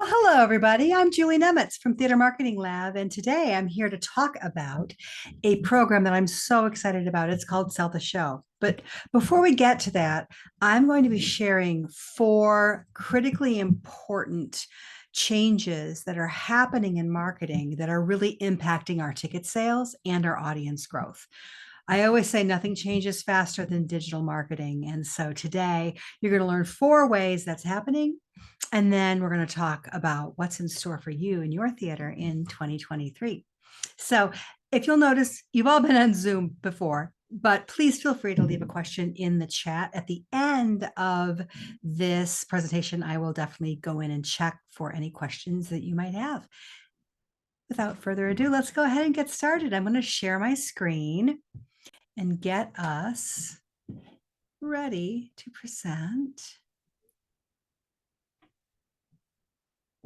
Well, hello, everybody. I'm Julie Nemitz from Theater Marketing Lab, and today I'm here to talk about a program that I'm so excited about. It's called Sell the Show. But before we get to that, I'm going to be sharing four critically important changes that are happening in marketing that are really impacting our ticket sales and our audience growth. I always say nothing changes faster than digital marketing. And so today you're going to learn four ways that's happening. And then we're going to talk about what's in store for you and your theater in 2023. So if you'll notice, you've all been on Zoom before, but please feel free to leave a question in the chat. At the end of this presentation, I will definitely go in and check for any questions that you might have. Without further ado, let's go ahead and get started. I'm going to share my screen and get us ready to present.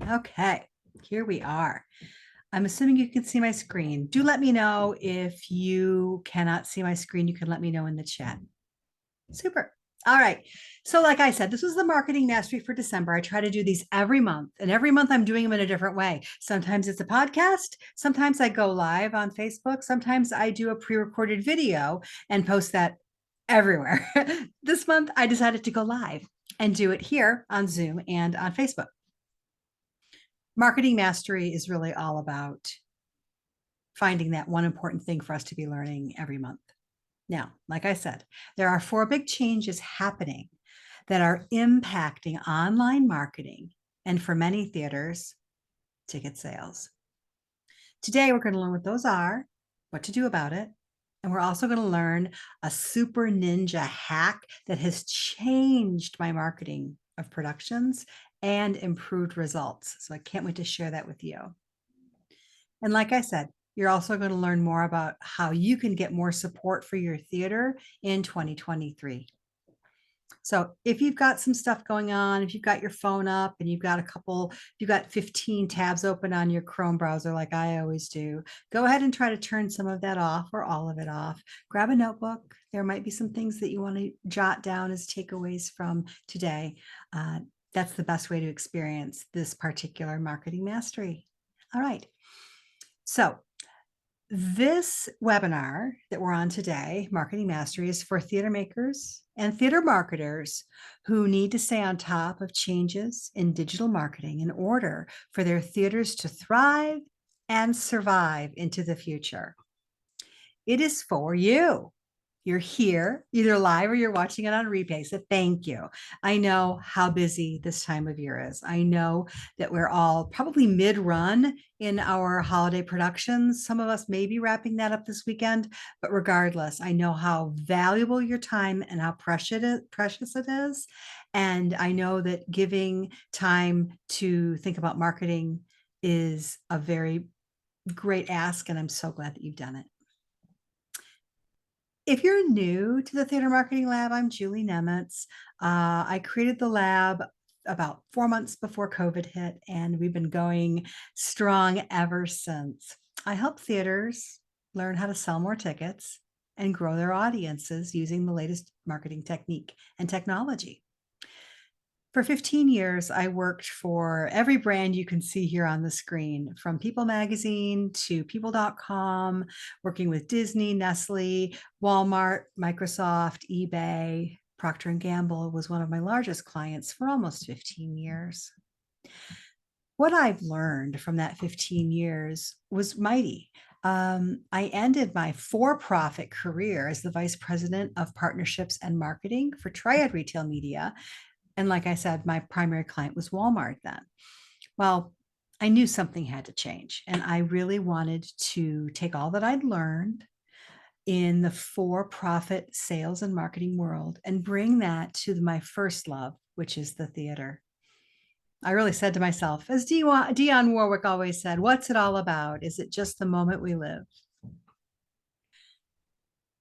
Okay, here we are. I'm assuming you can see my screen. Do let me know if you cannot see my screen. You can let me know in the chat. Super. All right. So like I said, this was the marketing mastery for December. I try to do these every month, and every month I'm doing them in a different way. Sometimes it's a podcast. Sometimes I go live on Facebook. Sometimes I do a pre-recorded video and post that everywhere. This month I decided to go live and do it here on Zoom and on Facebook. Marketing mastery is really all about finding that one important thing for us to be learning every month. Now, like I said, there are four big changes happening that are impacting online marketing and for many theaters, ticket sales. Today, we're going to learn what those are, what to do about it, and we're also going to learn a super ninja hack that has changed my marketing of productions and improved results. So I can't wait to share that with you. And like I said, you're also going to learn more about how you can get more support for your theater in 2023. So if you've got some stuff going on, if you've got your phone up and you've got 15 tabs open on your Chrome browser, like I always do, go ahead and try to turn some of that off or all of it off. Grab a notebook. There might be some things that you want to jot down as takeaways from today. That's the best way to experience this particular marketing mastery. All right. So this webinar that we're on today, Marketing Mastery, is for theater makers and theater marketers who need to stay on top of changes in digital marketing in order for their theaters to thrive and survive into the future. It is for you. You're here, either live or you're watching it on replay. So thank you. I know how busy this time of year is. I know that we're all probably mid-run in our holiday productions. Some of us may be wrapping that up this weekend, but regardless, I know how valuable your time and how precious it is. And I know that giving time to think about marketing is a very great ask, and I'm so glad that you've done it. If you're new to the Theater Marketing Lab, I'm Julie Nemitz. I created the lab about 4 months before COVID hit, and we've been going strong ever since. I help theaters learn how to sell more tickets and grow their audiences using the latest marketing technique and technology. For 15 years, I worked for every brand you can see here on the screen, from People Magazine to People.com, working with Disney, Nestle, Walmart, Microsoft, eBay. Procter & Gamble was one of my largest clients for almost 15 years. What I've learned from that 15 years was mighty. I ended my for-profit career as the vice president of partnerships and marketing for Triad Retail Media. And like I said, my primary client was Walmart then. Well, I knew something had to change. And I really wanted to take all that I'd learned in the for-profit sales and marketing world and bring that to my first love, which is the theater. I really said to myself, as Dionne Warwick always said, what's it all about? Is it just the moment we live?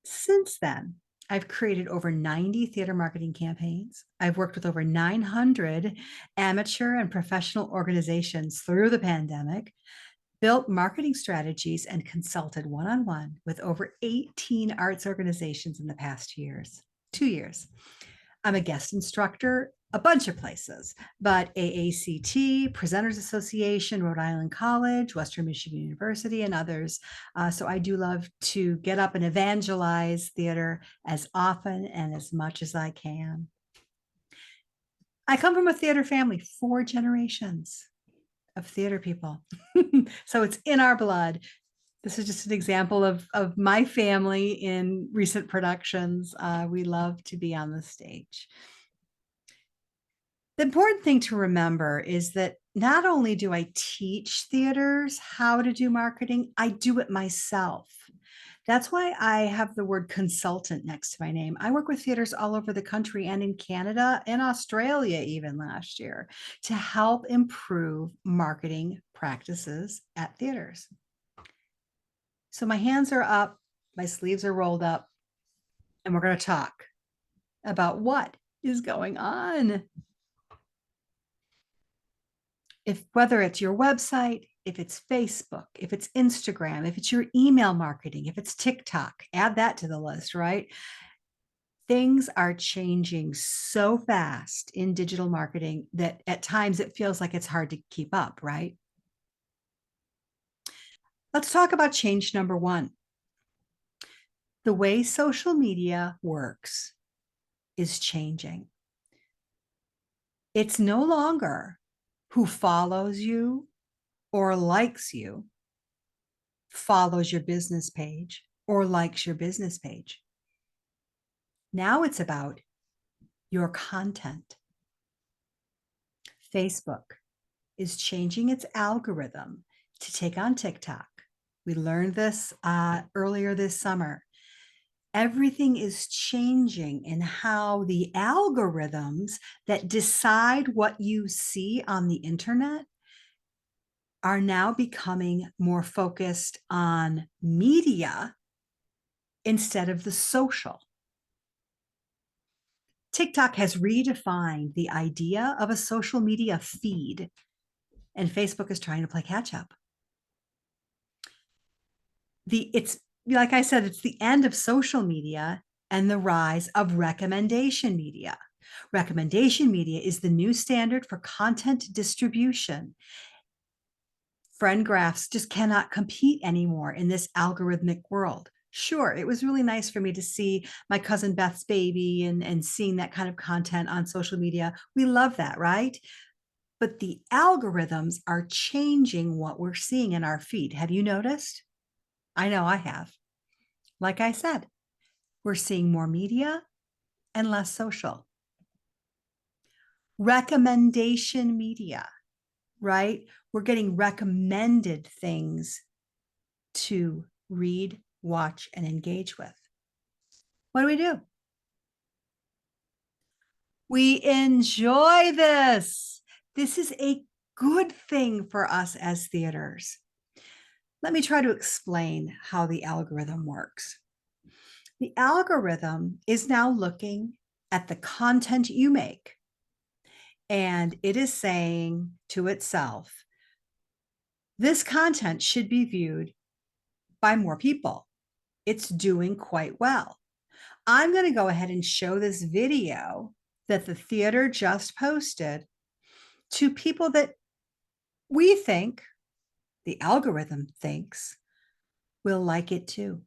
Since then, I've created over 90 theater marketing campaigns. I've worked with over 900 amateur and professional organizations through the pandemic, built marketing strategies, and consulted one-on-one with over 18 arts organizations in the past 2 years. I'm a guest instructor a bunch of places, but AACT, Presenters Association, Rhode Island College, Western Michigan University, and others. So I do love to get up and evangelize theater as often and as much as I can. I come from a theater family, 4 generations of theater people. So it's in our blood. This is just an example of my family in recent productions. We love to be on the stage. The important thing to remember is that not only do I teach theaters how to do marketing, I do it myself. That's why I have the word consultant next to my name. I work with theaters all over the country and in Canada and Australia, even last year, to help improve marketing practices at theaters. So my hands are up, my sleeves are rolled up, and we're going to talk about what is going on. If whether it's your website, if it's Facebook, if it's Instagram, if it's your email marketing, if it's TikTok, add that to the list, right? Things are changing so fast in digital marketing that at times it feels like it's hard to keep up, right? Let's talk about change number 1. The way social media works is changing. It's no longer who follows you or likes you, follows your business page, or likes your business page. Now it's about your content. Facebook is changing its algorithm to take on TikTok. We learned this earlier this summer. Everything is changing in how the algorithms that decide what you see on the internet are now becoming more focused on media instead of the social. TikTok has redefined the idea of a social media feed, and Facebook is trying to play catch up. It's like I said, it's the end of social media and the rise of recommendation media. Recommendation media is the new standard for content distribution. Friend graphs just cannot compete anymore in this algorithmic world. Sure, it was really nice for me to see my cousin Beth's baby and seeing that kind of content on social media. We love that, right? But the algorithms are changing what we're seeing in our feed. Have you noticed? I know I have. Like I said, we're seeing more media and less social. Recommendation media, right? We're getting recommended things to read, watch, and engage with. What do? We enjoy this. This is a good thing for us as theaters. Let me try to explain how the algorithm works. The algorithm is now looking at the content you make, and it is saying to itself, this content should be viewed by more people. It's doing quite well. I'm going to go ahead and show this video that the theater just posted to people that we think, the algorithm thinks, will like it too.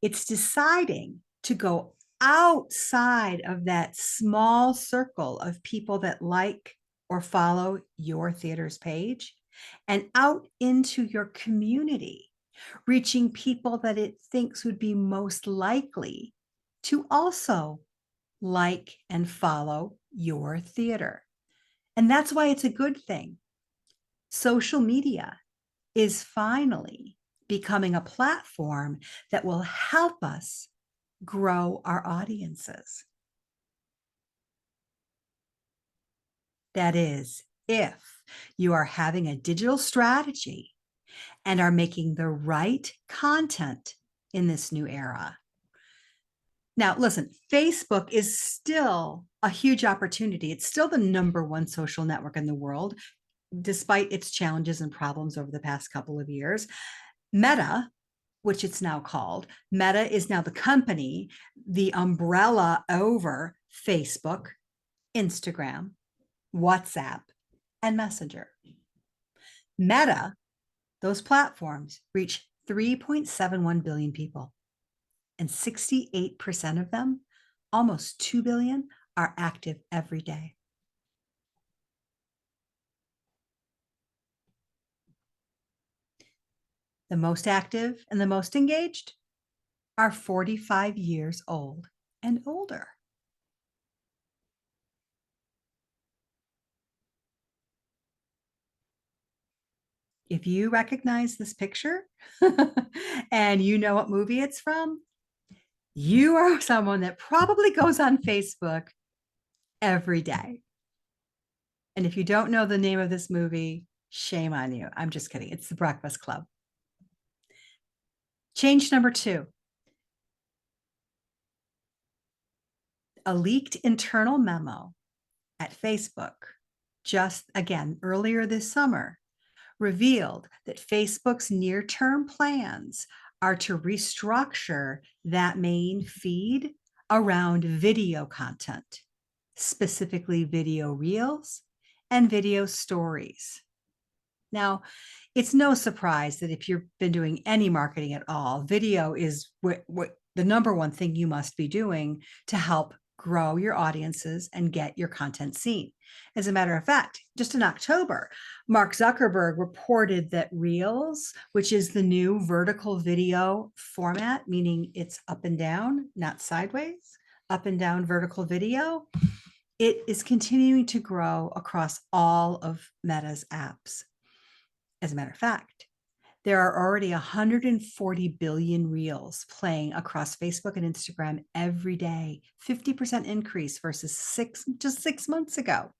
It's deciding to go outside of that small circle of people that like or follow your theater's page and out into your community, reaching people that it thinks would be most likely to also like and follow your theater. And that's why it's a good thing. Social media is finally becoming a platform that will help us grow our audiences. That is, if you are having a digital strategy and are making the right content in this new era. Now, listen, Facebook is still a huge opportunity. It's still the #1 social network in the world, despite its challenges and problems over the past couple of years. Meta, which it's now called, Meta is now the company, the umbrella over Facebook, Instagram, WhatsApp, and Messenger. Meta, those platforms reach 3.71 billion people, and 68% of them, almost 2 billion, are active every day. The most active and the most engaged are 45 years old and older. If you recognize this picture and you know what movie it's from, you are someone that probably goes on Facebook every day. And if you don't know the name of this movie, shame on you. I'm just kidding. It's The Breakfast Club. Change number 2. A leaked internal memo at Facebook, just again earlier this summer, revealed that Facebook's near-term plans are to restructure that main feed around video content, specifically video reels and video stories. Now, it's no surprise that if you've been doing any marketing at all, video is what the number one thing you must be doing to help grow your audiences and get your content seen. As a matter of fact, just in October, Mark Zuckerberg reported that Reels, which is the new vertical video format, meaning it's up and down, not sideways, up and down vertical video, it is continuing to grow across all of Meta's apps. As a matter of fact, there are already 140 billion reels playing across Facebook and Instagram every day, 50% increase versus just 6 months ago.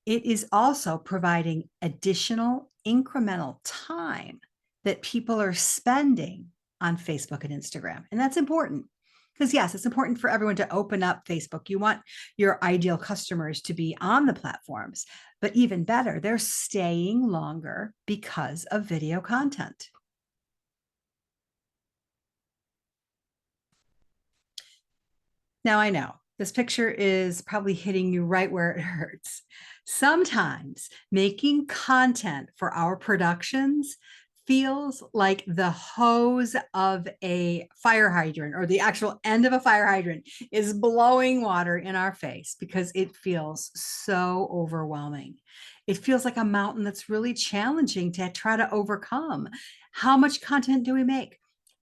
It is also providing additional incremental time that people are spending on Facebook and Instagram. And that's important because, yes, it's important for everyone to open up Facebook. You want your ideal customers to be on the platforms, but even better, they're staying longer because of video content. Now, I know this picture is probably hitting you right where it hurts. Sometimes making content for our productions feels like the hose of a fire hydrant, or the actual end of a fire hydrant is blowing water in our face because it feels so overwhelming. It feels like a mountain that's really challenging to try to overcome. How much content do we make?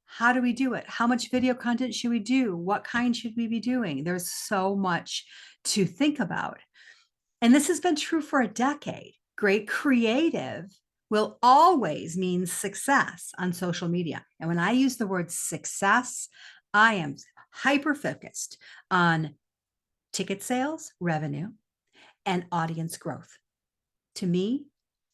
How do we do it? How much video content should we do? What kind should we be doing? There's so much to think about. And this has been true for a decade. Great creative will always mean success on social media. And when I use the word success, I am hyper focused on ticket sales, revenue, and audience growth. To me,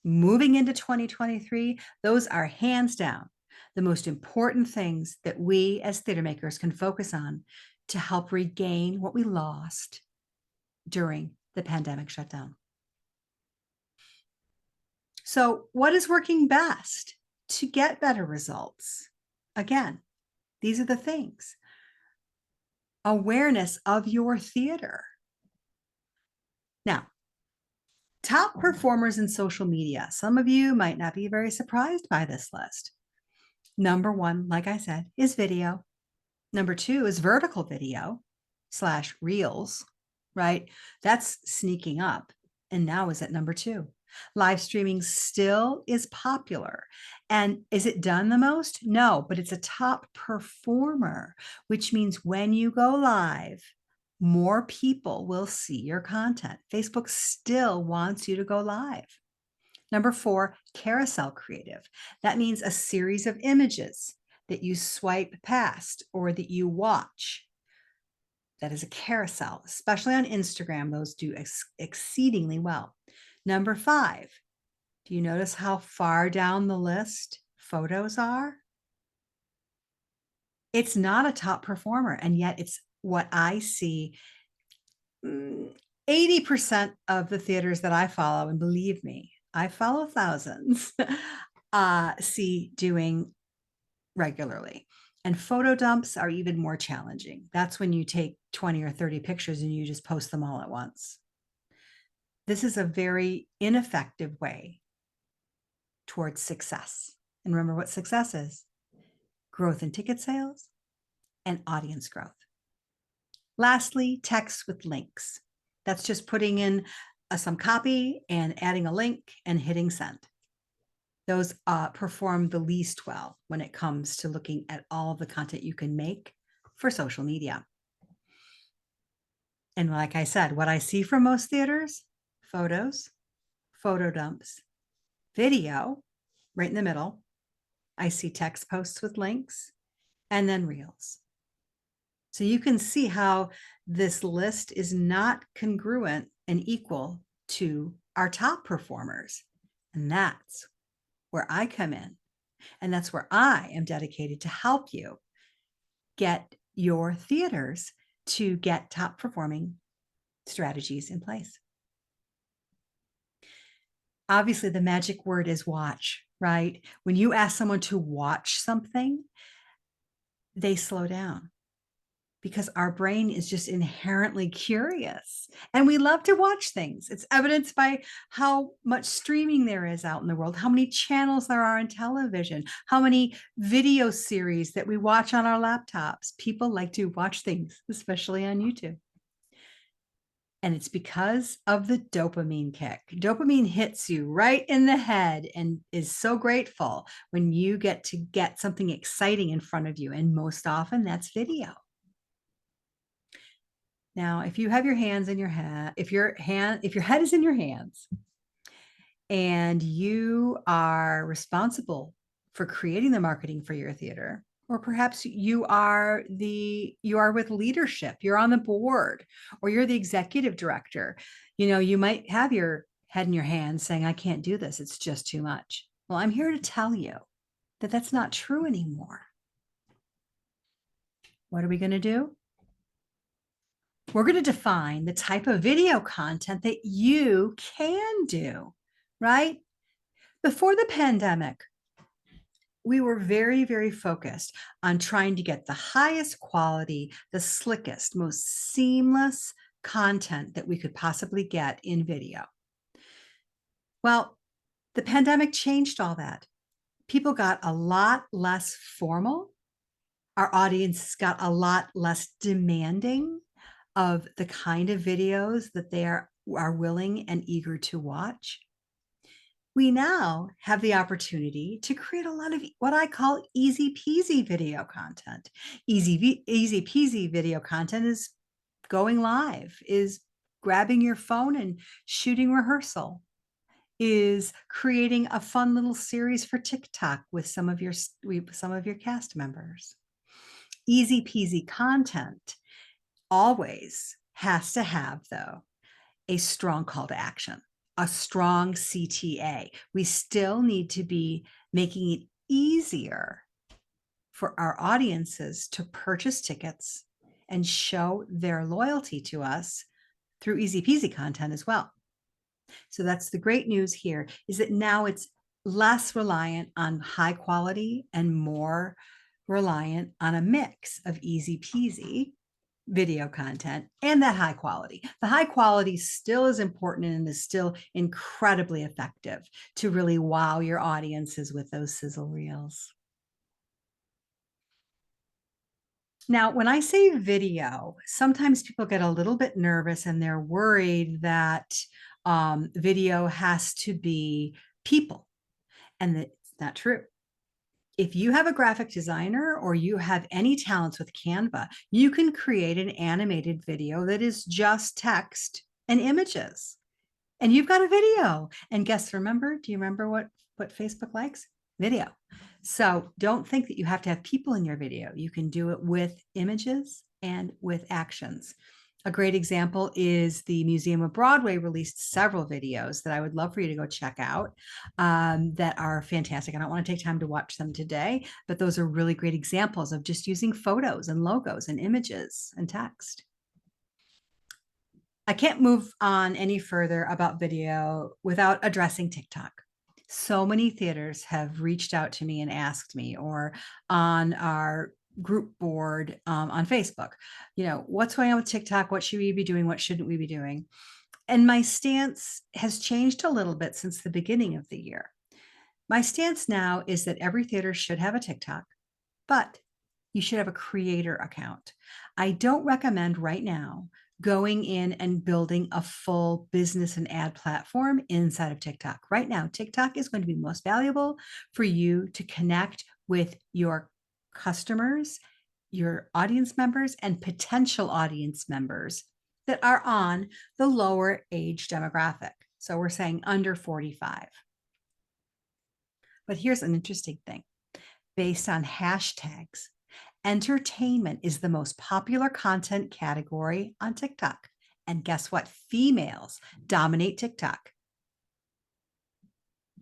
moving into 2023, those are hands down the most important things that we as theater makers can focus on to help regain what we lost during the pandemic shutdown. So, what is working best to get better results? Again, these are the things. Awareness of your theater. Now, top performers in social media. Some of you might not be very surprised by this list. Number 1, like I said, is video. Number 2 is vertical video / reels, right? That's sneaking up and now is at number 2. Live streaming still is popular. And is it done the most? No, but it's a top performer, which means when you go live, more people will see your content. Facebook still wants you to go live. Number 4, carousel creative. That means a series of images that you swipe past or that you watch. That is a carousel, especially on Instagram. Those do exceedingly well. Number 5, do you notice how far down the list photos are? It's not a top performer, and yet it's what I see. 80% of the theaters that I follow, and believe me, I follow thousands, see doing regularly. And photo dumps are even more challenging. That's when you take 20 or 30 pictures and you just post them all at once. This is a very ineffective way towards success. And remember what success is: growth in ticket sales and audience growth. Lastly, text with links. That's just putting in some copy and adding a link and hitting send. Those perform the least well when it comes to looking at all of the content you can make for social media. And like I said, what I see from most theaters: photos, photo dumps, video right in the middle. I see text posts with links, and then reels. So you can see how this list is not congruent and equal to our top performers. And that's where I come in. And that's where I am dedicated to help you get your theaters to get top performing strategies in place. Obviously, the magic word is watch, right? When you ask someone to watch something, they slow down because our brain is just inherently curious and we love to watch things. It's evidenced by how much streaming there is out in the world, how many channels there are on television, how many video series that we watch on our laptops. People like to watch things, especially on YouTube. And it's because of the dopamine kick. Dopamine hits you right in the head and is so grateful when you get to get something exciting in front of you. And most often that's video. Now, if you have your hands in your head, if your head is in your hands and you are responsible for creating the marketing for your theater, or perhaps you are with leadership, you're on the board, or you're the executive director, you might have your head in your hands saying, I can't do this, it's just too much. Well, I'm here to tell you that that's not true anymore. What are we going to do? We're going to define the type of video content that you can do, right? Before the pandemic, we were very, very focused on trying to get the highest quality, the slickest, most seamless content that we could possibly get in video. Well, the pandemic changed all that. People got a lot less formal. Our audience got a lot less demanding of the kind of videos that they are willing and eager to watch. We now have the opportunity to create a lot of what I call easy peasy video content. Easy peasy video content is going live, is grabbing your phone and shooting rehearsal, is creating a fun little series for TikTok with some of your cast members. Easy peasy content always has to have, though, a strong call to action, a strong CTA. We still need to be making it easier for our audiences to purchase tickets and show their loyalty to us through easy peasy content as well. So that's the great news here, is that now it's less reliant on high quality and more reliant on a mix of easy peasy video content and that high quality. The high quality still is important and is still incredibly effective to really wow your audiences with those sizzle reels. Now, when I say video, sometimes people get a little bit nervous and they're worried that video has to be people, and that's not true. If you have a graphic designer or you have any talents with Canva, you can create an animated video that is just text and images. And you've got a video. And do you remember what Facebook likes? Video. So don't think that you have to have people in your video. You can do it with images and with actions. A great example is the Museum of Broadway released several videos that I would love for you to go check out that are fantastic. I don't want to take time to watch them today, but those are really great examples of just using photos and logos and images and text. I can't move on any further about video without addressing TikTok. So many theaters have reached out to me and asked me, or on our group board on Facebook, what's going on with TikTok? What should we be doing? What shouldn't we be doing? And my stance has changed a little bit since the beginning of the year. My stance now is that every theater should have a TikTok, but you should have a creator account. I don't recommend right now going in and building a full business and ad platform inside of TikTok. Right now, TikTok is going to be most valuable for you to connect with your customers, your audience members, and potential audience members that are on the lower age demographic. So we're saying under 45. But here's an interesting thing. Based on hashtags, entertainment is the most popular content category on TikTok. And guess what? Females dominate TikTok.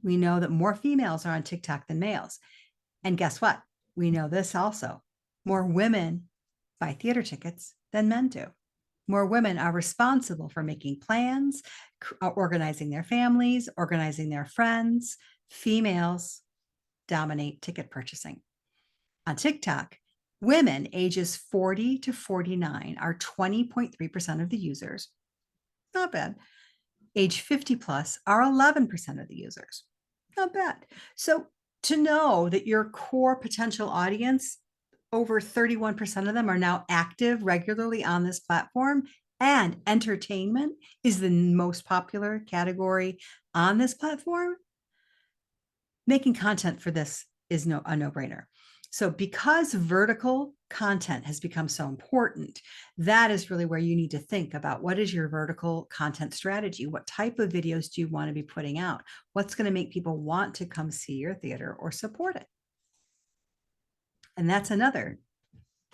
We know that more females are on TikTok than males. And guess what? We know this also. More women buy theater tickets than men do. More women are responsible for making plans, organizing their families, organizing their friends. Females dominate ticket purchasing. On TikTok, women ages 40 to 49 are 20.3% of the users. Not bad. Age 50 plus are 11% of the users. Not bad. So to know that your core potential audience, over 31% of them are now active regularly on this platform, and entertainment is the most popular category on this platform, making content for this is a no-brainer. So because vertical content has become so important, that is really where you need to think about what is your vertical content strategy? What type of videos do you want to be putting out? What's going to make people want to come see your theater or support it? And that's another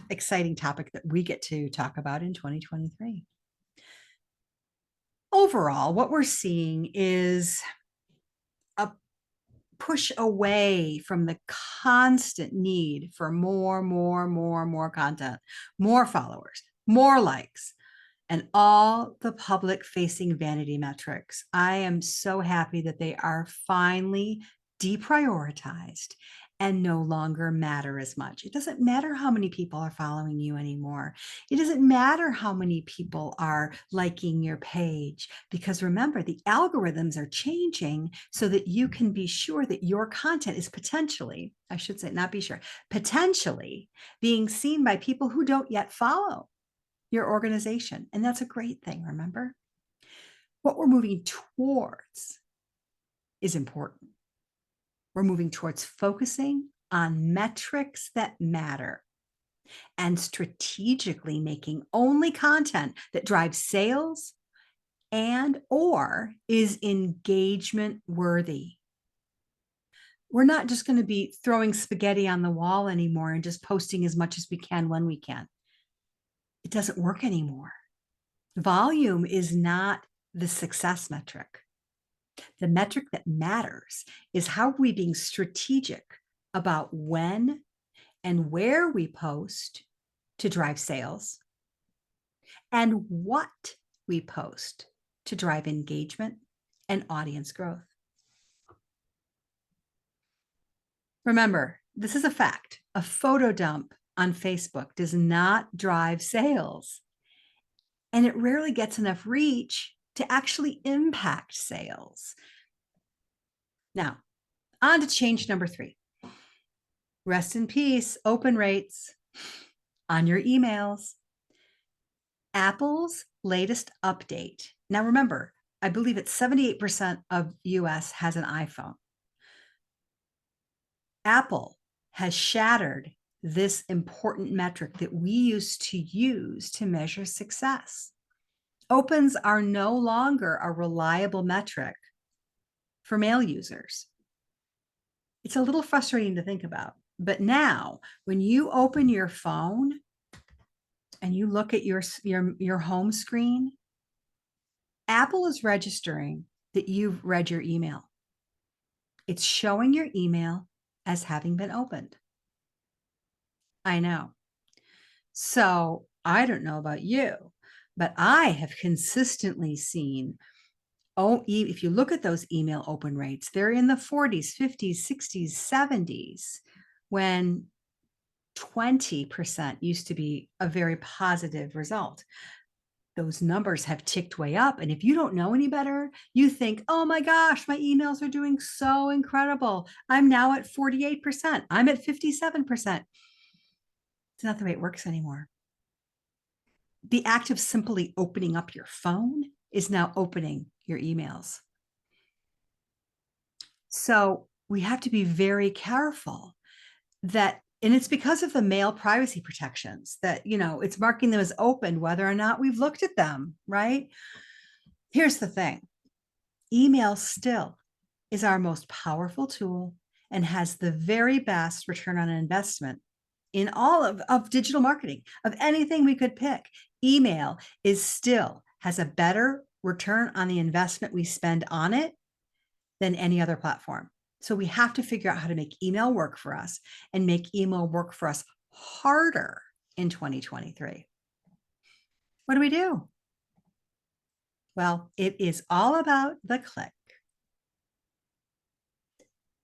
exciting topic that we get to talk about in 2023. Overall, what we're seeing is a push away from the constant need for more content, more followers, more likes, and all the public facing vanity metrics. I am so happy that they are finally deprioritized and no longer matter as much. It doesn't matter how many people are following you anymore. It doesn't matter how many people are liking your page, because remember, the algorithms are changing so that you can be sure that your content is potentially, I should say, not be sure, potentially being seen by people who don't yet follow your organization. And that's a great thing, remember? What we're moving towards is important. We're moving towards focusing on metrics that matter and strategically making only content that drives sales and or is engagement worthy. We're not just going to be throwing spaghetti on the wall anymore and just posting as much as we can when we can. It doesn't work anymore. Volume is not the success metric. The metric that matters is how are we being strategic about when and where we post to drive sales, and what we post to drive engagement and audience growth. Remember, this is a fact. A photo dump on Facebook does not drive sales, and it rarely gets enough reach to actually impact sales. Now, on to change number 3. Rest in peace, open rates on your emails. Apple's latest update. Now, remember, I believe it's 78% of US has an iPhone. Apple has shattered this important metric that we used to use to measure success. Opens are no longer a reliable metric for mail users. It's a little frustrating to think about, but now when you open your phone and you look at your home screen, Apple is registering that you've read your email. It's showing your email as having been opened. I know. So I don't know about you, but I have consistently seen if you look at those email open rates, they're in the 40s, 50s, 60s, 70s, when 20% used to be a very positive result. Those numbers have ticked way up. And if you don't know any better, you think, oh my gosh, my emails are doing so incredible. I'm now at 48%. I'm at 57%. It's not the way it works anymore. The act of simply opening up your phone is now opening your emails. So we have to be very careful that, and it's because of the mail privacy protections that, it's marking them as open, whether or not we've looked at them, right? Here's the thing. Email still is our most powerful tool and has the very best return on investment in all of digital marketing, of anything we could pick. Email has a better return on the investment we spend on it than any other platform. So we have to figure out how to make email work for us and make email work for us harder in 2023. What do we do? Well, it is all about the click.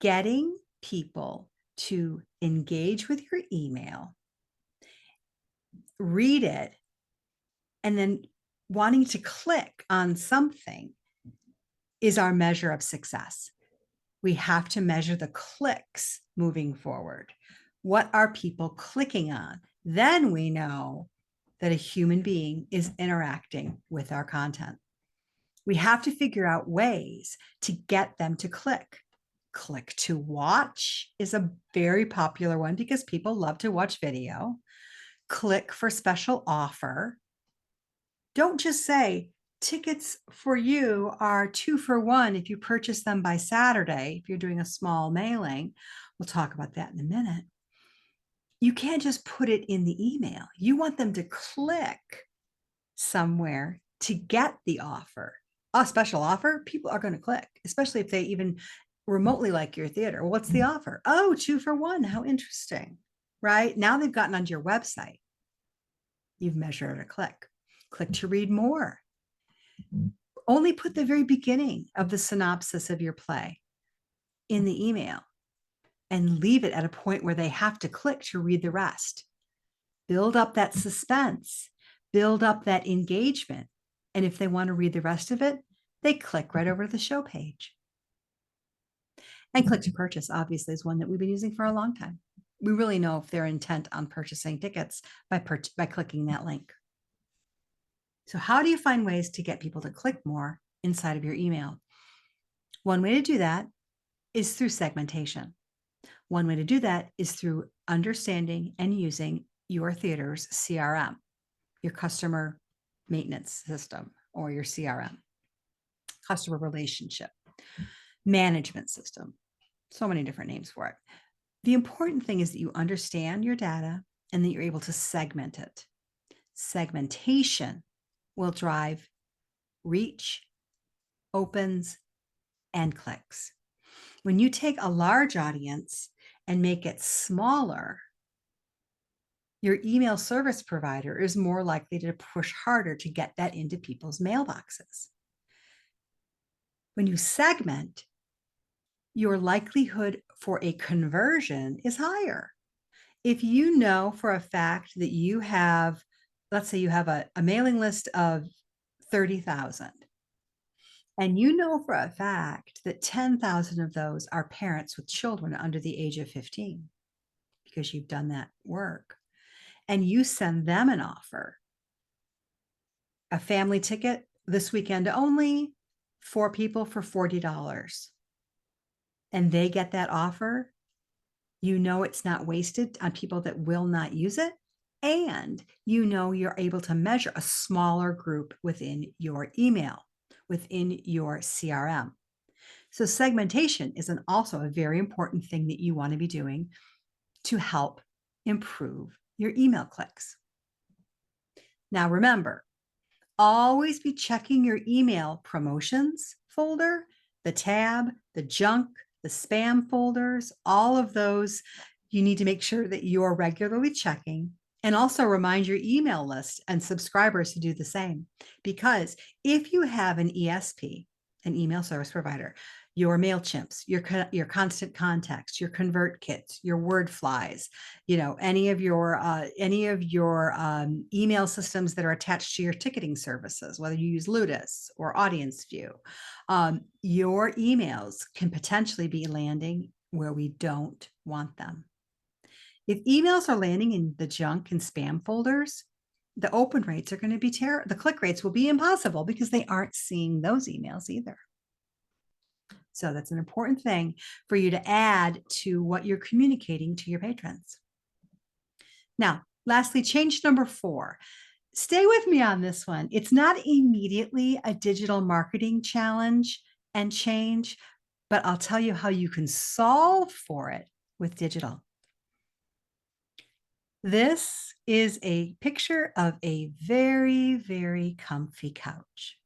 Getting people to engage with your email, read it, and then wanting to click on something is our measure of success. We have to measure the clicks moving forward. What are people clicking on? Then we know that a human being is interacting with our content. We have to figure out ways to get them to click. Click to watch is a very popular one because people love to watch video. Click for special offer. Don't just say tickets for you are 2 for 1 if you purchase them by Saturday, if you're doing a small mailing. We'll talk about that in a minute. You can't just put it in the email. You want them to click somewhere to get the offer. A special offer, people are going to click, especially if they even remotely like your theater. What's the offer? Oh, 2 for 1. How interesting, right? Now they've gotten onto your website. You've measured a click. Click to read more. Only put the very beginning of the synopsis of your play in the email and leave it at a point where they have to click to read the rest. Build up that suspense, build up that engagement. And if they want to read the rest of it, they click right over to the show page. And click to purchase, obviously, is one that we've been using for a long time. We really know if they're intent on purchasing tickets by clicking that link. So how do you find ways to get people to click more inside of your email? One way to do that is through segmentation. One way to do that is through understanding and using your theater's CRM, your customer maintenance system, or your CRM, customer relationship management system. So many different names for it. The important thing is that you understand your data and that you're able to segment it. Segmentation will drive reach, opens, and clicks. When you take a large audience and make it smaller, your email service provider is more likely to push harder to get that into people's mailboxes. When you segment, your likelihood for a conversion is higher. If you know for a fact that you have, let's say you have a mailing list of 30,000, and you know for a fact that 10,000 of those are parents with children under the age of 15, because you've done that work, and you send them an offer, a family ticket this weekend only, 4 people for $40, and they get that offer, you know it's not wasted on people that will not use it, and you know you're able to measure a smaller group within your email, within your CRM. So segmentation is also a very important thing that you want to be doing to help improve your email clicks. Now remember, always be checking your email promotions folder, the tab, the junk, the spam folders, all of those. You need to make sure that you're regularly checking, and also remind your email list and subscribers to do the same. Because if you have an ESP, an email service provider, your MailChimps, your Constant Contacts, your ConvertKits, your WordFlies, any of your email systems that are attached to your ticketing services, whether you use Ludus or AudienceView. Your emails can potentially be landing where we don't want them. If emails are landing in the junk and spam folders, the open rates are going to be terrible. The click rates will be impossible because they aren't seeing those emails either. So that's an important thing for you to add to what you're communicating to your patrons. Now, lastly, change number 4. Stay with me on this one. It's not immediately a digital marketing challenge and change, but I'll tell you how you can solve for it with digital. This is a picture of a very, very comfy couch.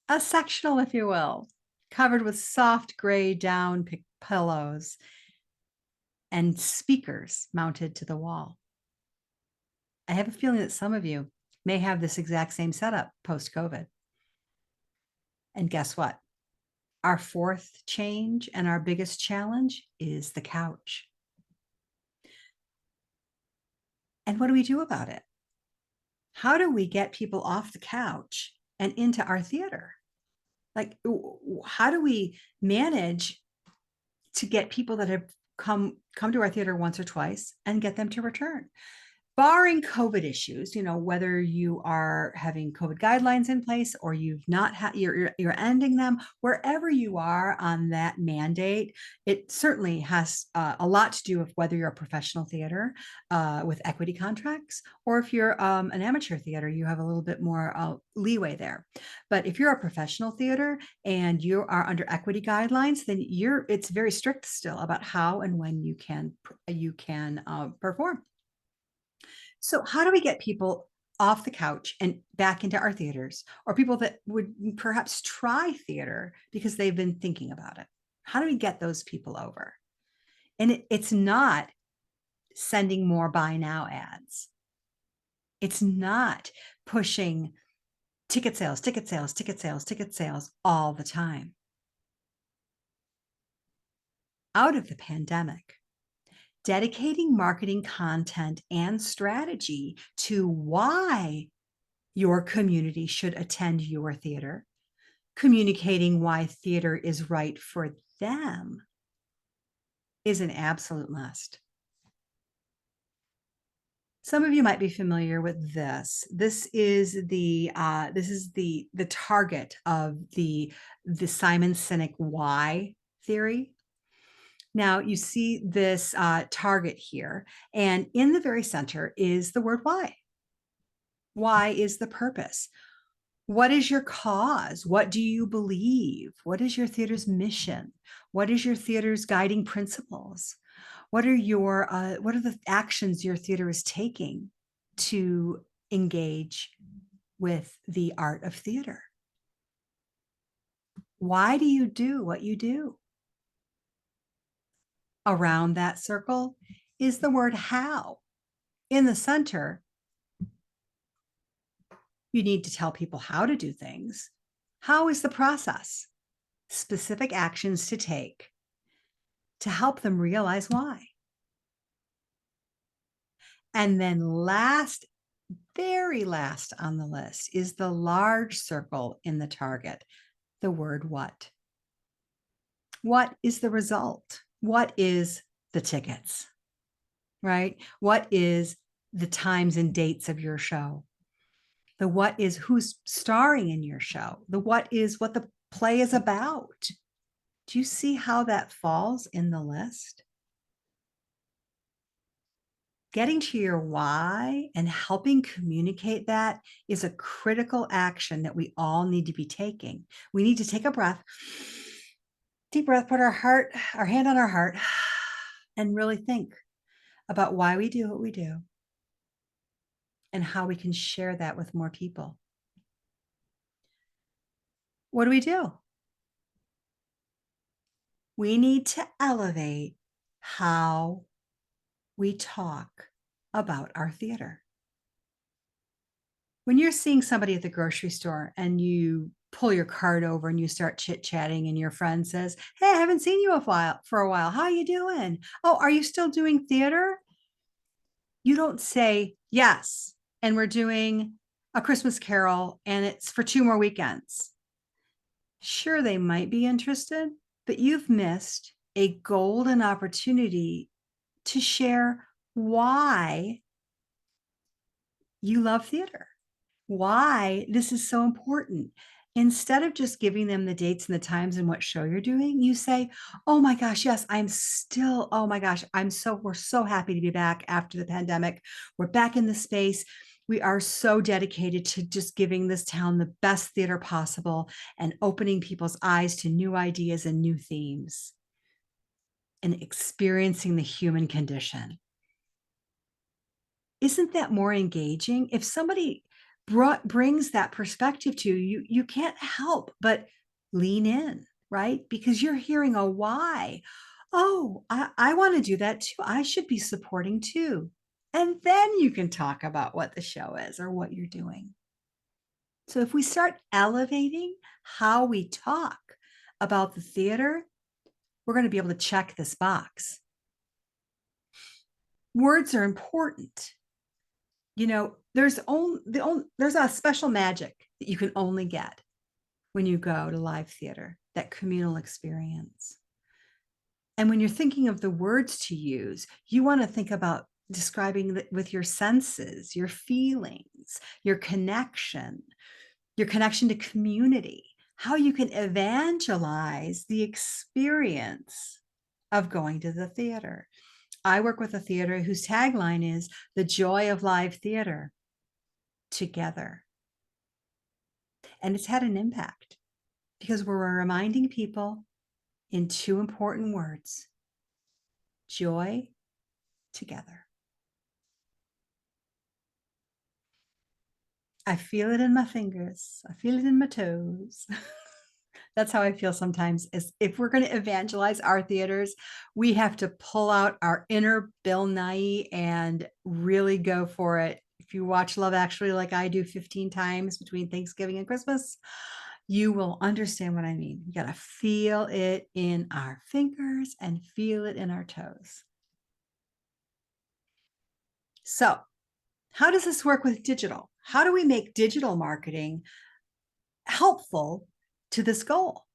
A sectional, if you will, covered with soft gray down pillows and speakers mounted to the wall. I have a feeling that some of you may have this exact same setup post-COVID. And guess what? Our 4th change and our biggest challenge is the couch. And what do we do about it? How do we get people off the couch and into our theater? Like, how do we manage to get people that have come to our theater once or twice and get them to return? Barring COVID issues, whether you are having COVID guidelines in place or you've not you're ending them, wherever you are on that mandate, it certainly has a lot to do with whether you're a professional theater with equity contracts, or if you're an amateur theater, you have a little bit more leeway there. But if you're a professional theater and you are under equity guidelines, then it's very strict still about how and when you can perform. So how do we get people off the couch and back into our theaters, or people that would perhaps try theater because they've been thinking about it? How do we get those people over? And it's not sending more buy now ads. It's not pushing ticket sales all the time. Out of the pandemic, dedicating marketing content and strategy to why your community should attend your theater, communicating why theater is right for them, is an absolute must. Some of you might be familiar with this. This is the target of the Simon Sinek why theory. Now you see this target here, and in the very center is the word why. Why is the purpose? What is your cause? What do you believe? What is your theater's mission? What is your theater's guiding principles? What are the actions your theater is taking to engage with the art of theater? Why do you do what you do? Around that circle is the word how. In the center, you need to tell people how to do things. How is the process? Specific actions to take to help them realize why. And then last, very last on the list is the large circle in the target, the word what. What is the result? What is the tickets, right? What is the times and dates of your show? The what is who's starring in your show? The what is what the play is about. Do you see how that falls in the list? Getting to your why and helping communicate that is a critical action that we all need to be taking. We need to take a breath, deep breath, put our hand on our heart, and really think about why we do what we do and how we can share that with more people. What do? We need to elevate how we talk about our theater. When you're seeing somebody at the grocery store and you pull your cart over and you start chit-chatting and your friend says, "Hey, I haven't seen you for a while. How are you doing? Oh, are you still doing theater?" You don't say, "Yes, and we're doing A Christmas Carol and it's for 2 more weekends." Sure, they might be interested, but you've missed a golden opportunity to share why you love theater, why this is so important. Instead of just giving them the dates and the times and what show you're doing, you say, "Oh my gosh, yes, oh my gosh, we're so happy to be back after the pandemic. We're back in the space. We are so dedicated to just giving this town the best theater possible and opening people's eyes to new ideas and new themes and experiencing the human condition." Isn't that more engaging? If somebody brings that perspective to you, you can't help but lean in, right? Because you're hearing a why. Oh, I want to do that too. I should be supporting too. And then you can talk about what the show is or what you're doing. So if we start elevating how we talk about the theater, we're going to be able to check this box. Words are important. There's a special magic that you can only get when you go to live theater, that communal experience. And when you're thinking of the words to use, you want to think about describing with your senses, your feelings, your connection to community, how you can evangelize the experience of going to the theater. I work with a theater whose tagline is "The joy of live theater together." And it's had an impact because we're reminding people in 2 important words: joy together. I feel it in my fingers. I feel it in my toes. That's how I feel sometimes. Is if we're going to evangelize our theaters, we have to pull out our inner Bill Nighy and really go for it. If you watch Love Actually like I do 15 times between Thanksgiving and Christmas, you will understand what I mean. You got to feel it in our fingers and feel it in our toes. So, how does this work with digital? How do we make digital marketing helpful to this goal?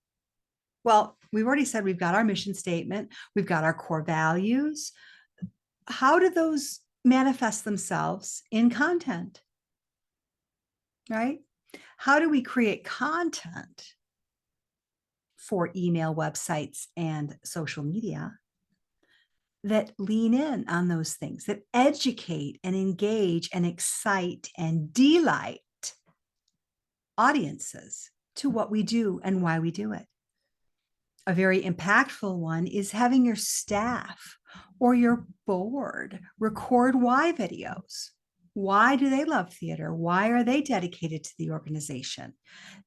Well, we've already said we've got our mission statement, we've got our core values. How do those manifest themselves in content? Right? How do we create content for email, websites, and social media that lean in on those things, that educate and engage and excite and delight audiences to what we do and why we do it? A very impactful one is having your staff or your board record why videos. Why do they love theater? Why are they dedicated to the organization?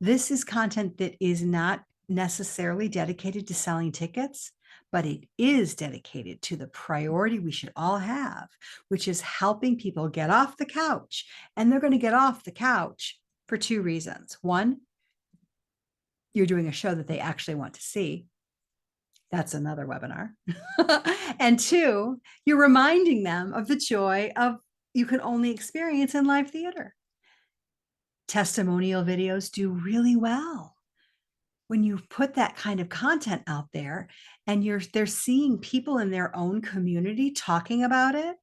This is content that is not necessarily dedicated to selling tickets, but it is dedicated to the priority we should all have, which is helping people get off the couch. And they're going to get off the couch for 2 reasons. One, you're doing a show that they actually want to see. That's another webinar. And 2, you're reminding them of the joy of you can only experience in live theater. Testimonial videos do really well when you put that kind of content out there and they're seeing people in their own community talking about it.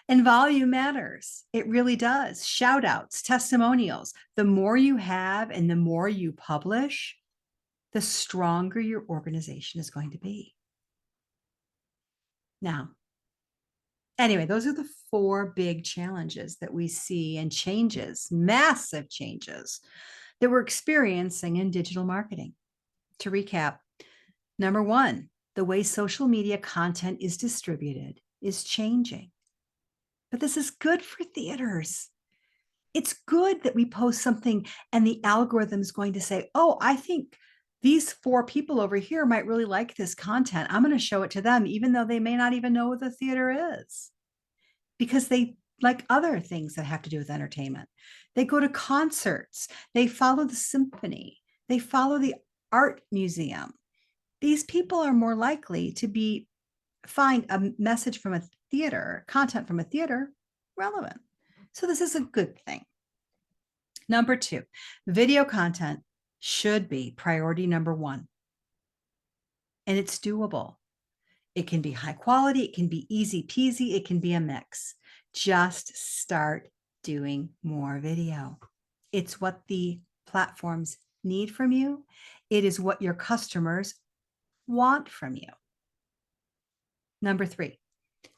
And volume matters. It really does. Shout outs, testimonials. The more you have and the more you publish, the stronger your organization is going to be. Now, anyway, those are the 4 big challenges that we see and changes, massive changes that we're experiencing in digital marketing. To recap, number 1, the way social media content is distributed is changing. But this is good for theaters. It's good that we post something and the algorithm is going to say, "Oh, I think these 4 people over here might really like this content. I'm going to show it to them, even though they may not even know what the theater is." Because they like other things that have to do with entertainment. They go to concerts, they follow the symphony, They follow the art museum. These people are more likely to find a message from a theater, content from a theater relevant. So this is a good thing. Number 2, video content should be priority number 1. And it's doable. It can be high quality, it can be easy peasy, it can be a mix. Just start doing more video. It's what the platforms need from you. It is what your customers want from you. Number 3,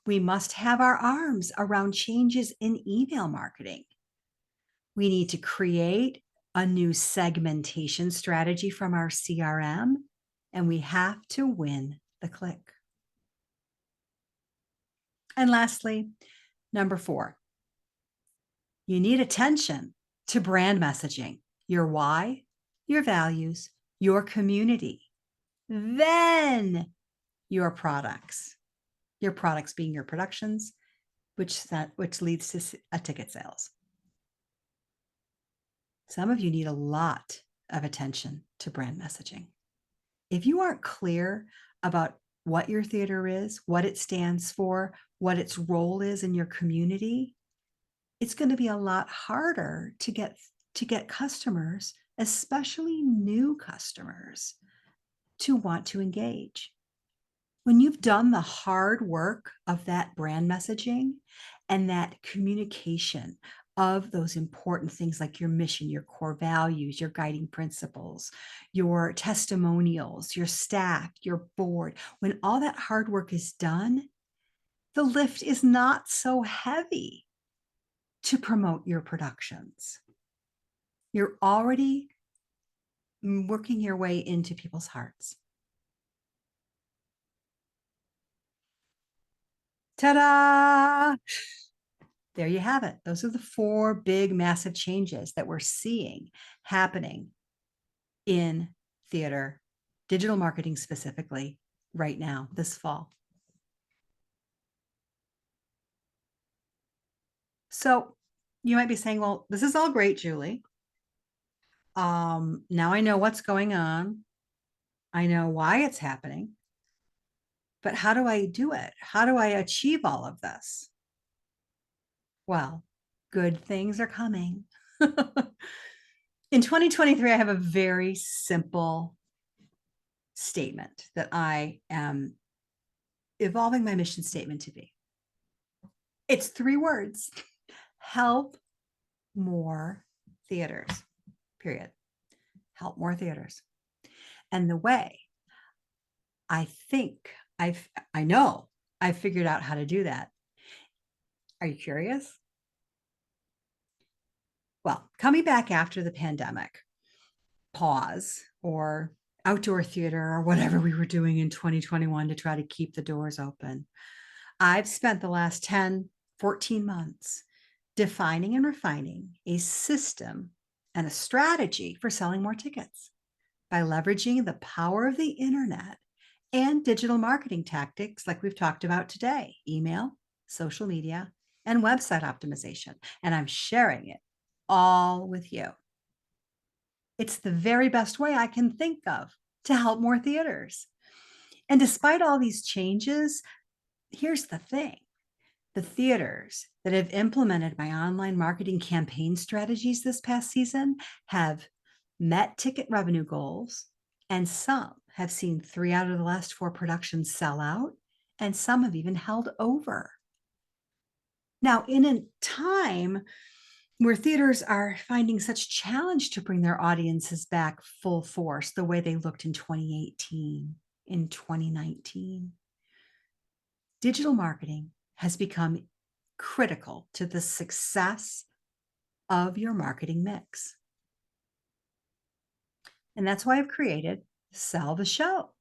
we must have our arms around changes in email marketing. We need to create a new segmentation strategy from our CRM, and we have to win the click. And lastly, number 4, you need attention to brand messaging, your why, your values, your community, then your products being your productions, which leads to ticket sales. Some of you need a lot of attention to brand messaging. If you aren't clear about what your theater is, what it stands for, what its role is in your community, it's going to be a lot harder to get customers, especially new customers, to want to engage. When you've done the hard work of that brand messaging and that communication of those important things like your mission, your core values, your guiding principles, your testimonials, your staff, your board, when all that hard work is done, the lift is not so heavy to promote your productions. You're already working your way into people's hearts. Ta-da! There you have it. Those are the 4 big, massive changes that we're seeing happening in theater, digital marketing specifically, right now, this fall. So you might be saying, well, this is all great, Julie. Now I know what's going on. I know why it's happening. But how do I do it? How do I achieve all of this? Well, good things are coming. In 2023, I have a very simple statement that I am evolving my mission statement to be. It's 3 words: help more theaters, period. Help more theaters. And the way I know I've figured out how to do that. Are you curious? Well, coming back after the pandemic pause or outdoor theater or whatever we were doing in 2021 to try to keep the doors open, I've spent the last 10, 14 months defining and refining a system and a strategy for selling more tickets by leveraging the power of the internet and digital marketing tactics like we've talked about today: email, social media, and website optimization. And I'm sharing it all with you. It's the very best way I can think of to help more theaters. And despite all these changes, here's the thing: the theaters that have implemented my online marketing campaign strategies this past season have met ticket revenue goals, and some have seen 3 out of the last 4 productions sell out, and some have even held over. Now, in a time where theaters are finding such challenge to bring their audiences back full force the way they looked in 2018, in 2019, digital marketing has become critical to the success of your marketing mix. And that's why I've created Sell the Show.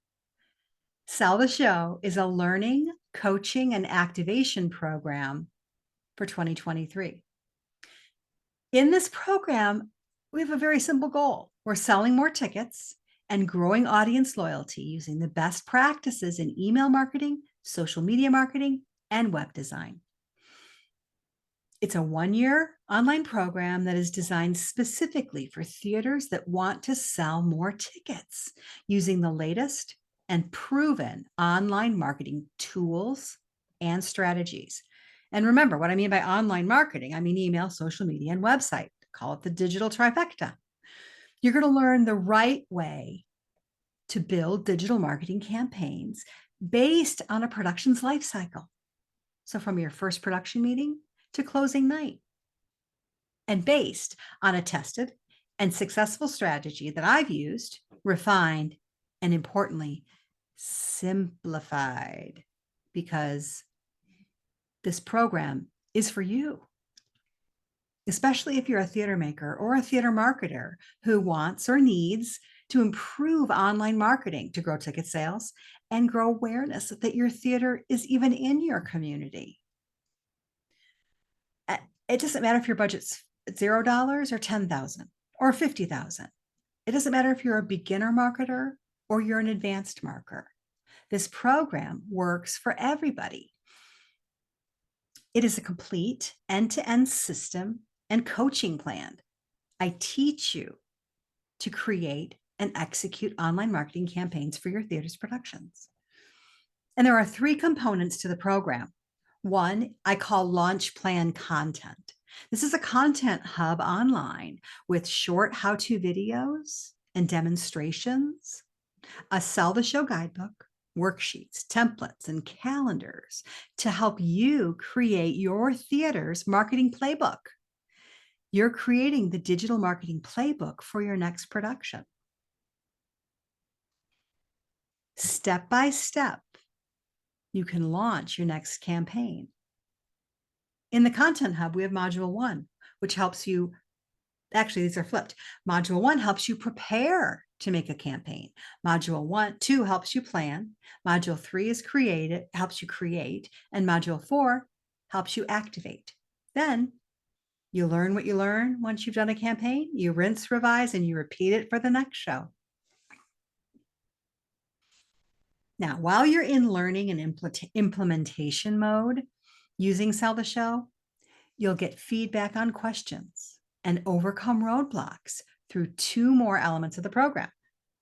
Sell the Show is a learning, coaching, and activation program for 2023. In this program, we have a very simple goal. We're selling more tickets and growing audience loyalty using the best practices in email marketing, social media marketing, and web design. It's a 1-year online program that is designed specifically for theaters that want to sell more tickets using the latest and proven online marketing tools and strategies. And remember, what I mean by online marketing, I mean email, social media, and website. Call it the digital trifecta. You're going to learn the right way to build digital marketing campaigns based on a production's life cycle. So from your first production meeting to closing night, and based on a tested and successful strategy that I've used, refined, and importantly, simplified, because this program is for you, especially if you're a theater maker or a theater marketer who wants or needs to improve online marketing to grow ticket sales and grow awareness that your theater is even in your community. It doesn't matter if your budget's $0 or 10,000 or 50,000. It doesn't matter if you're a beginner marketer or you're an advanced marketer. This program works for everybody. It is a complete end-to-end system and coaching plan. I teach you to create and execute online marketing campaigns for your theater's productions. And there are 3 components to the program. One, I call launch plan content. This is a content hub online with short how-to videos and demonstrations, a sell the show guidebook, worksheets, templates, and calendars to help you create your theater's marketing playbook. You're creating the digital marketing playbook for your next production. Step by step, you can launch your next campaign. In the Content Hub, we have Module 1, which helps you, actually, these are flipped. Module 1 helps you prepare to make a campaign. Module 2 helps you plan. Module 3 is helps you create. And Module 4 helps you activate. Then you learn what you learn once you've done a campaign, you rinse, revise, and you repeat it for the next show. Now, while you're in learning and implementation mode using Sell the Show, you'll get feedback on questions and overcome roadblocks through 2 more elements of the program: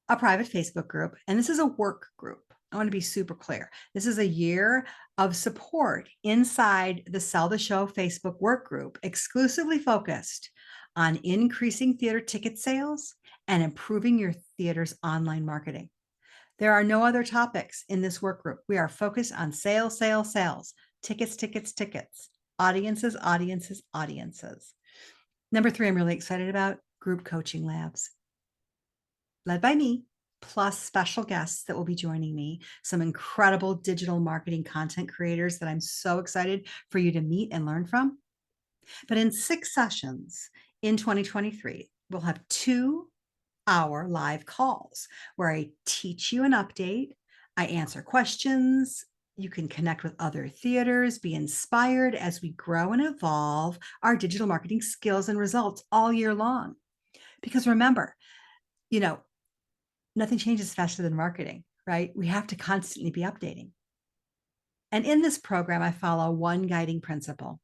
a private Facebook group, and this is a work group. I want to be super clear. This is a year of support inside the Sell the Show Facebook work group, exclusively focused on increasing theater ticket sales and improving your theater's online marketing. There are no other topics in this work group. We are focused on sales, sales, sales, tickets, tickets, tickets, audiences, audiences, audiences. Number 3, I'm really excited about group coaching labs, led by me, plus special guests that will be joining me, some incredible digital marketing content creators that I'm so excited for you to meet and learn from. But in 6 sessions in 2023, we'll have 2-hour live calls where I teach you an update, I answer questions, you can connect with other theaters, be inspired as we grow and evolve our digital marketing skills and results all year long. Because remember, nothing changes faster than marketing, right? We have to constantly be updating. And in this program, I follow one guiding principle.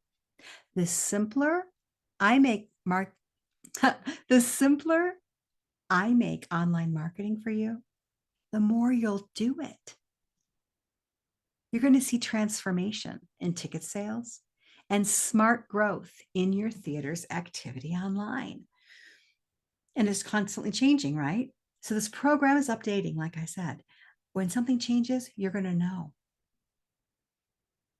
The simpler I make online marketing for you, the more you'll do it. You're going to see transformation in ticket sales and smart growth in your theater's activity online. And it's constantly changing, right? So this program is updating, like I said. When something changes, you're going to know.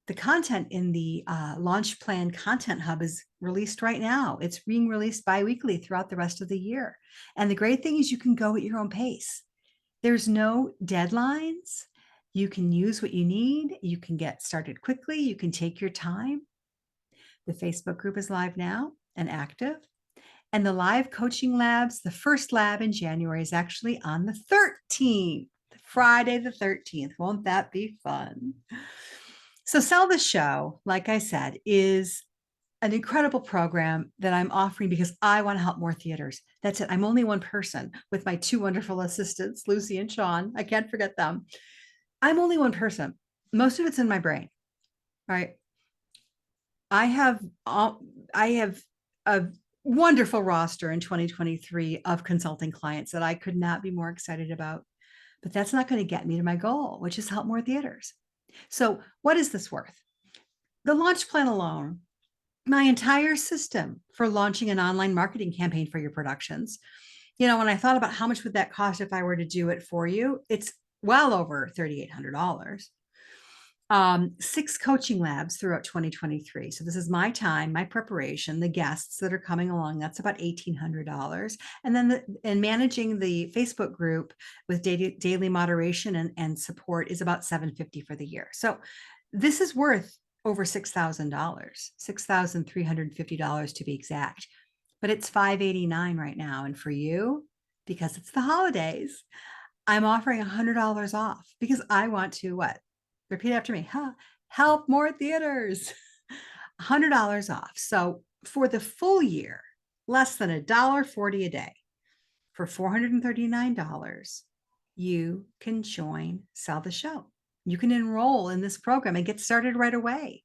The content in the Launch Plan Content Hub is released right now. It's being released bi-weekly throughout the rest of the year. And the great thing is you can go at your own pace. There's no deadlines. You can use what you need. You can get started quickly. You can take your time. The Facebook group is live now and active. And the live coaching labs, the first lab in January is actually on the 13th, Friday the 13th. Won't that be fun? So Sell the Show, like I said, is an incredible program that I'm offering because I want to help more theaters. That's it. I'm only one person with my 2 wonderful assistants, Lucy and Sean. I can't forget them. I'm only one person. Most of it's in my brain, right? I have I have a wonderful roster in 2023 of consulting clients that I could not be more excited about. But that's not going to get me to my goal, which is help more theaters. So, what is this worth? The launch plan alone, my entire system for launching an online marketing campaign for your productions. When I thought about how much would that cost if I were to do it for you, it's well over $3,800. 6 coaching labs throughout 2023. So this is my time, my preparation, the guests that are coming along. That's about $1,800. And then managing the Facebook group with daily moderation and support is about $750 for the year. So this is worth over $6,000, $6,350 to be exact. But it's $589 right now. And for you, because it's the holidays, I'm offering $100 off because I want to what? Repeat after me. Help more theaters. $100 off. So for the full year, less than $1.40 a day for $439, you can join Sell the Show. You can enroll in this program and get started right away.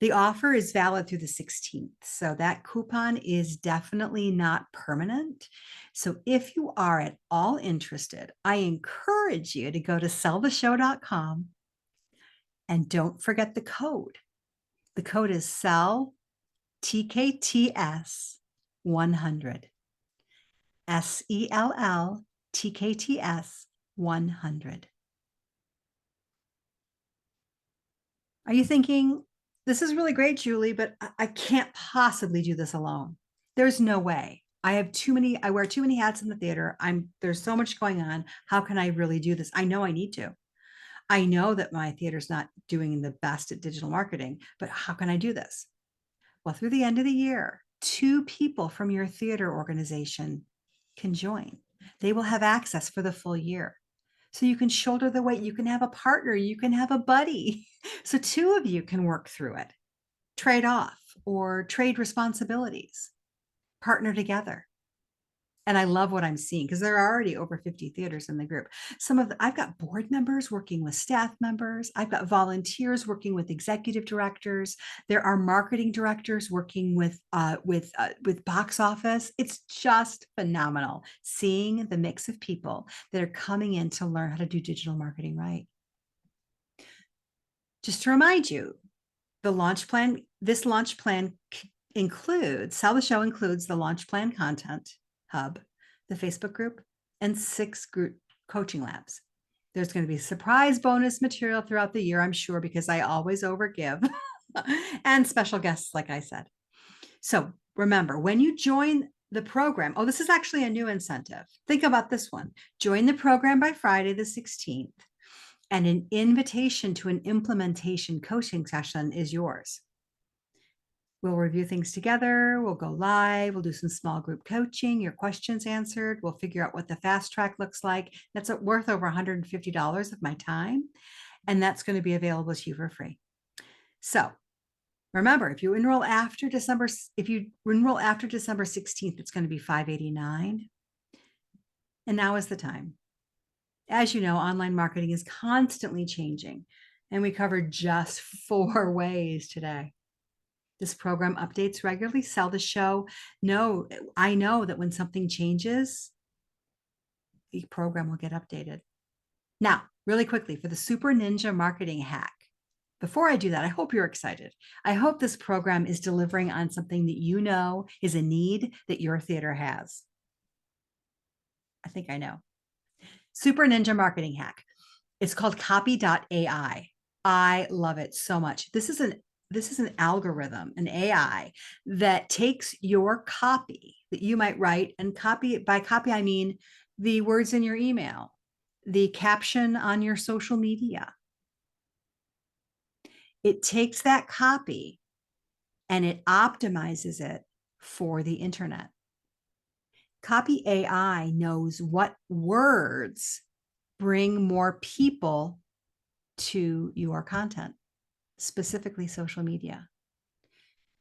The offer is valid through the 16th. So that coupon is definitely not permanent. So if you are at all interested, I encourage you to go to selltheshow.com and don't forget the code. The code is SELL TKTS 100. SELL TKTS 100. Are you thinking, this is really great, Julie, but I can't possibly do this alone? There's no way. I wear too many hats in the theater. There's so much going on. How can I really do this? I know I need to. I know that my theater's not doing the best at digital marketing, but how can I do this? Well, through the end of the year, 2 people from your theater organization can join. They will have access for the full year. So you can shoulder the weight. You can have a partner. You can have a buddy. So 2 of you can work through it, trade off or trade responsibilities, partner together. And I love what I'm seeing because there are already over 50 theaters in the group. I've got board members working with staff members. I've got volunteers working with executive directors. There are marketing directors working with box office. It's just phenomenal seeing the mix of people that are coming in to learn how to do digital marketing right. Just to remind you, this launch plan Sell the Show includes the launch plan content hub, the Facebook group, and 6 group coaching labs. There's going to be surprise bonus material throughout the year, I'm sure, because I always overgive, and special guests, like I said. So remember, when you join the program, this is actually a new incentive. Think about this one. Join the program by Friday the 16th, and an invitation to an implementation coaching session is yours. We'll review things together. We'll go live. We'll do some small group coaching, your questions answered. We'll figure out what the fast track looks like. That's worth over $150 of my time. And that's going to be available to you for free. So remember, if you enroll after December 16th, it's going to be $589. And now is the time. As you know, online marketing is constantly changing. And we covered just 4 ways today. This program updates regularly. Sell the Show. No, I know that when something changes, the program will get updated. Now, really quickly, for the Super Ninja Marketing Hack. Before I do that, I hope you're excited. I hope this program is delivering on something that you know is a need that your theater has. I think I know. Super Ninja Marketing Hack. It's called Copy.ai. I love it so much. This is an algorithm, an AI that takes your copy that you might write, and by copy, I mean the words in your email, the caption on your social media. It takes that copy and it optimizes it for the internet. Copy AI knows what words bring more people to your content, specifically social media.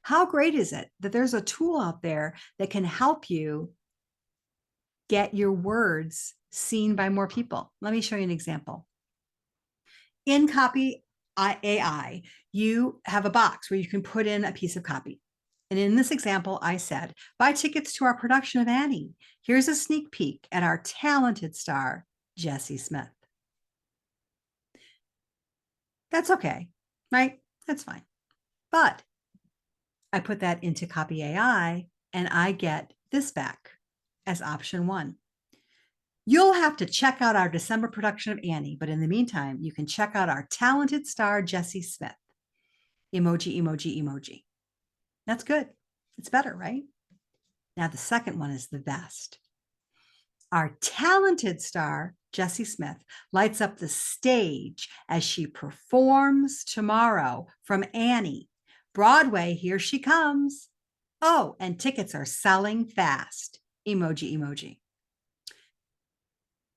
How great is it that there's a tool out there that can help you get your words seen by more people? Let me show you an example. In Copy AI, you have a box where you can put in a piece of copy. And in this example, I said, buy tickets to our production of Annie. Here's a sneak peek at our talented star, Jessie Smith. That's okay, right? That's fine. But I put that into Copy AI and I get this back as option 1. You'll have to check out our December production of Annie, but in the meantime, you can check out our talented star, Jessie Smith. Emoji, emoji, emoji. That's good. It's better, right? Now, the second one is the best. Our talented star, Jessie Smith, lights up the stage as she performs tomorrow from Annie. Broadway, here she comes. Oh, and tickets are selling fast. Emoji, emoji.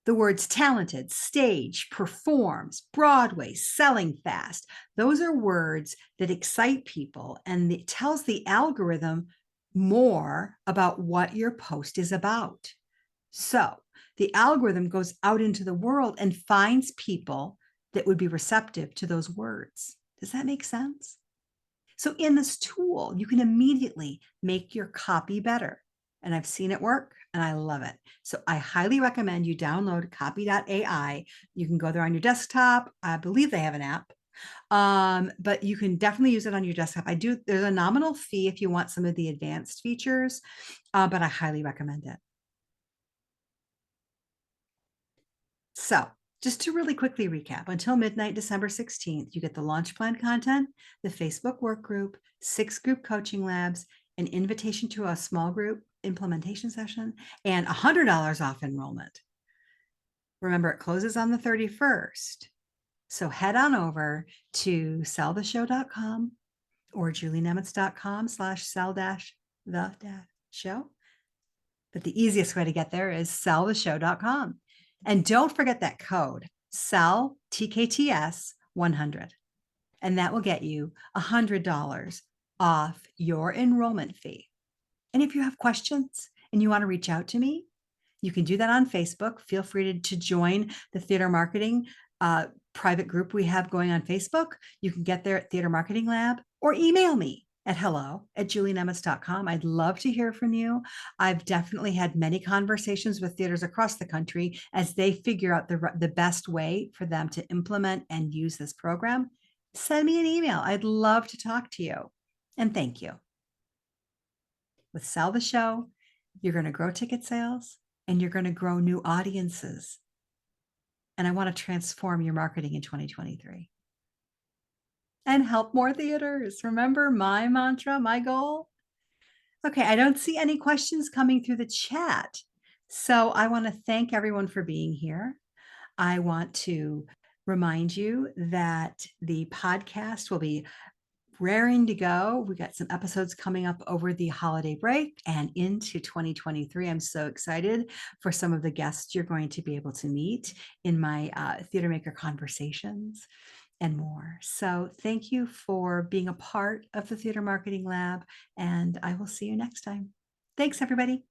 The words talented, stage, performs, Broadway, selling fast. Those are words that excite people, and it tells the algorithm more about what your post is about. So the algorithm goes out into the world and finds people that would be receptive to those words. Does that make sense? So in this tool, you can immediately make your copy better. And I've seen it work and I love it. So I highly recommend you download copy.ai. You can go there on your desktop. I believe they have an app. But you can definitely use it on your desktop. There's a nominal fee if you want some of the advanced features, but I highly recommend it. So just to really quickly recap, until midnight, December 16th, you get the launch plan content, the Facebook work group, 6 group coaching labs, an invitation to a small group implementation session, and $100 off enrollment. Remember, it closes on the 31st. So head on over to selltheshow.com or julienemitz.com/sell-the-show. But the easiest way to get there is selltheshow.com. And don't forget that code, SELL TKTS 100. And that will get you $100 off your enrollment fee. And if you have questions and you want to reach out to me, you can do that on Facebook. Feel free to join the Theater Marketing private group we have going on Facebook. You can get there at Theater Marketing Lab or email me at hello@julienemitz.com. I'd love to hear from you. I've definitely had many conversations with theaters across the country as they figure out the best way for them to implement and use this program. Send me an email. I'd love to talk to you. And thank you. With Sell the Show, you're going to grow ticket sales and you're going to grow new audiences. And I want to transform your marketing in 2023. And help more theaters. Remember my mantra, my goal? Okay, I don't see any questions coming through the chat. So I want to thank everyone for being here. I want to remind you that the podcast will be raring to go. We got some episodes coming up over the holiday break and into 2023. I'm so excited for some of the guests you're going to be able to meet in my Theater Maker conversations and more. So thank you for being a part of the Theater Marketing Lab, and I will see you next time. Thanks, everybody.